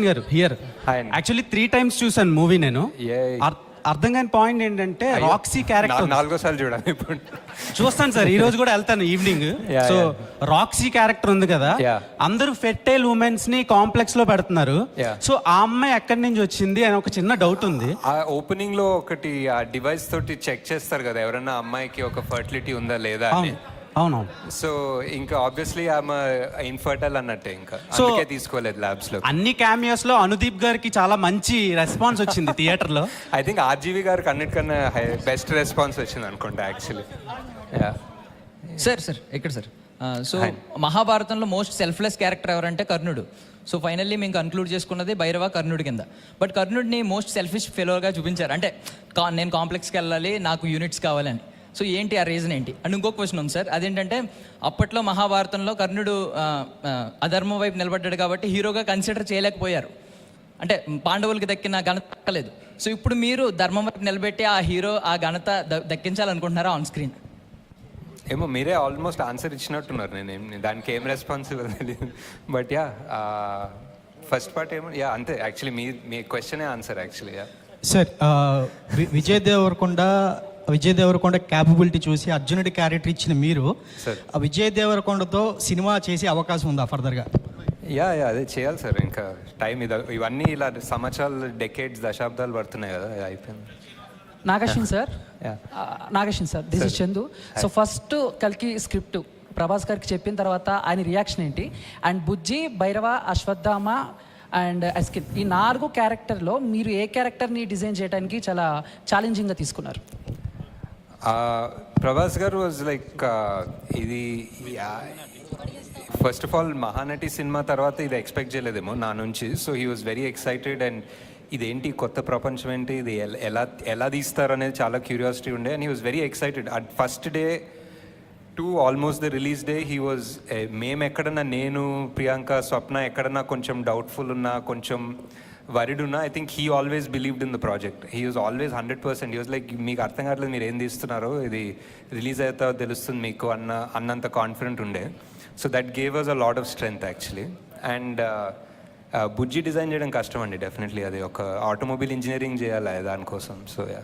నాగశ్విన్ గారు here. Hi అండి. Actually 3 times చూసాను మూవీ నేను. Yay. అర్థం కాని పాయింట్ ఏంటంటే రాక్సీ క్యారెక్టర్ నాలుగో సార్లు చూడాలి ఇప్పుడు. చూస్తాను సార్, ఈ రోజు కూడా వెళ్తాను evening. Yeah, so Roxy character ఉంది కదా, Yeah. అందరూ ఫెర్టైల్ ఉమెన్స్ ని కాంప్లెక్స్ లో పెడుతున్నారు. Yeah. సో ఆ అమ్మాయి ఎక్కడి నుంచి వచ్చింది అని ఒక చిన్న డౌట్ ఉంది. ఆ ఓపెనింగ్ లో ఒకటి ఆ డివైస్ తోటి చెక్ చేస్తారు కదా ఎవరన్నా అమ్మాయికి ఒక ఫర్టిలిటీ ఉందా లేదా అని. అవునవును. సో ఇంకా ఆబ్వియస్లీ ఆమె ఇన్ఫర్టైల్ అన్నట్టే, ఇంకా So, అందుకే తీసుకోలేదు ల్యాబ్స్ లో. అన్ని క్యామియోస్ లో అనుదీప్ గారికి చాలా మంచి రెస్పాన్స్ వచ్చింది థియేటర్ లో. ఐ థింక్ ఆర్జీవి గారికి అన్నిటికన్నా బెస్ట్ రెస్పాన్స్ వచ్చింది అనుకుంటా యాక్చువల్లీ. సార్ ఇక్కడ సార్ సో మహాభారతంలో మోస్ట్ సెల్ఫ్లెస్ క్యారెక్టర్ ఎవరంటే కర్ణుడు. సో ఫైనల్లీ మేము కన్క్లూడ్ చేసుకున్నది భైరవ కర్ణుడి కింద. బట్ కర్ణుడిని మోస్ట్ సెల్ఫిష్ ఫెలోగా చూపించారు. అంటే నేను కాంప్లెక్స్కి వెళ్ళాలి, నాకు యూనిట్స్ కావాలని. సో ఏంటి ఆ రీజన్ ఏంటి? అండ్ ఇంకో క్వశ్చన్ ఉంది సార్, అదేంటంటే అప్పట్లో మహాభారతంలో కర్ణుడు అధర్మం వైపు నిలబడ్డాడు కాబట్టి హీరోగా కన్సిడర్ చేయలేకపోయారు. అంటే పాండవులకి దక్కిన ఘనత దక్కలేదు. సో ఇప్పుడు మీరు ధర్మం వైపు నిలబెట్టి ఆ హీరో ఆ ఘనత దక్కించాలనుకుంటున్నారా ఆన్ స్క్రీన్? ఏమో మీరే ఆల్మోస్ట్ ఆన్సర్ ఇచ్చినట్టున్నారు. నేను దానికి ఏం రెస్పాన్సిబుల్ తెలియదు. బట్ యా ఫస్ట్ పార్ట్ ఏమో యా అంతే. యాక్చువల్లీ మీ క్వశ్చనే answer actually. Ya sir, Vijay Deverakonda capability చూసి అర్జునుడి క్యారెక్టర్ ఇచ్చిన మీరు ఆ విజయ్ దేవరకొండతో సినిమా చేసే అవకాశం ఉందా ఫర్దర్గా? యా అదే చేయాలి సార్. ఇంకా టైం ఇవన్నీ ఇలా సంవత్సరాలు డెకేడ్స్ దశాబ్దాలు పడుతున్నాయి కదా, అయిపోయింది. Nag Ashwin sir, this is Chandu. So first కల్కి స్క్రిప్ట్ ప్రభాస్ గారికి చెప్పిన తర్వాత ఆయన రియాక్షన్ ఏంటి? అండ్ బుజ్జి, భైరవ, అశ్వత్థామ అండ్ అస్కిన్, ఈ 4 క్యారెక్టర్లో మీరు ఏ క్యారెక్టర్ని డిజైన్ చేయడానికి చాలా ఛాలెంజింగ్గా తీసుకున్నారు? ప్రభాస్ గారు వాజ్ లైక్ ఇది first of all Mahanati cinema తర్వాత ఇది ఎక్స్పెక్ట్ చేయలేదేమో నా నుంచి. So he was very excited. And ఇదేంటి కొత్త ప్రపంచం ఏంటి, ఇది ఎలా తీస్తారు అనేది చాలా క్యూరియాసిటీ ఉండే. And he was very excited. At first day to almost the release day he was మేము ఎక్కడన్నా, నేను, ప్రియాంక, స్వప్న ఎక్కడన్నా కొంచెం డౌట్ఫుల్ ఉన్నా, కొంచెం వరిడ్ ఉన్నా, I think he always believed in the project. He was always 100%. He was like మీకు అర్థం కావట్లేదు మీరు ఏం తీస్తున్నారో, ఇది రిలీజ్ అవుతా తెలుస్తుంది మీకు అన్నంత కాన్ఫిడెంట్ ఉండే. So that gave us a lot of strength actually. And Bujji design చేయడం కష్టం అండి డెఫినెట్లీ. అది ఒక ఆటోమొబైల్ ఇంజనీరింగ్ చేయాలి దానికోసం. So yeah